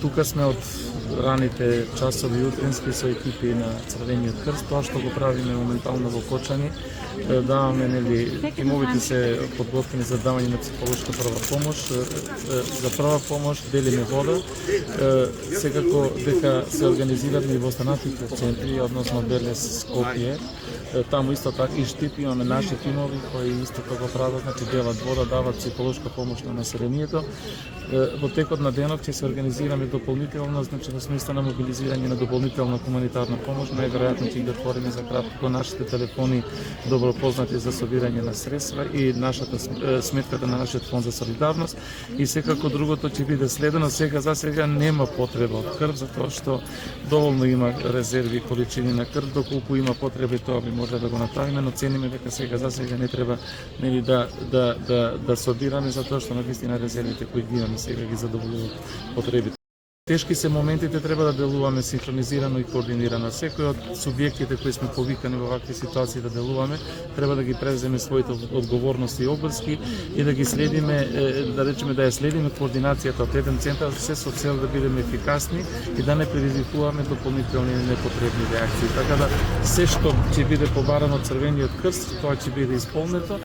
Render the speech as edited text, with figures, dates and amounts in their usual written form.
Тука сме од раните часови утрински со екипи на Црвениот крст. Тоа што го правиме моментално во Кочани, даваме тимовите се подготвени за давање на психолошка прва помош. За прва помош делиме вода. Секако дека се организираме и во останатите центри, односно Белес, Скопје. Таму исто така и Штип имаме наши тимови кои исто така го прават, значи делат вода, дават психолошка помош на населението. Во текот на денот ќе се организираме дополнително, значи во смисла на мобилизирање на дополнителна хуманитарна помош. Најверојатно ќе ги отвориме за кратко нашите телефони добро познати за собирање на средства и нашата сметката на нашиот фонд за солидарност, и секако другото ќе биде следено. За сега нема потреба од крв, затоа што доволно има резерви и количини на крв, доколку има потреба и тоа би може да го направиме, но цениме дека за сега не треба да собираме, затоа што навистина резервите кои ги имаме сега ги задоволуваат потребите. Тешки се моментите, треба да делуваме синхронизирано и координирано. Секој од субјектите кои сме повикани во вакви ситуации да делуваме, треба да ги преземе своите одговорности и обврски и да ги следиме, да речеме да ја следиме координацијата од еден центар, се со цел да бидеме ефикасни и да не предизвикуваме дополнителни непотребни реакции. Така да се што ќе биде побарано од Црвениот крст, тоа ќе биде исполнето.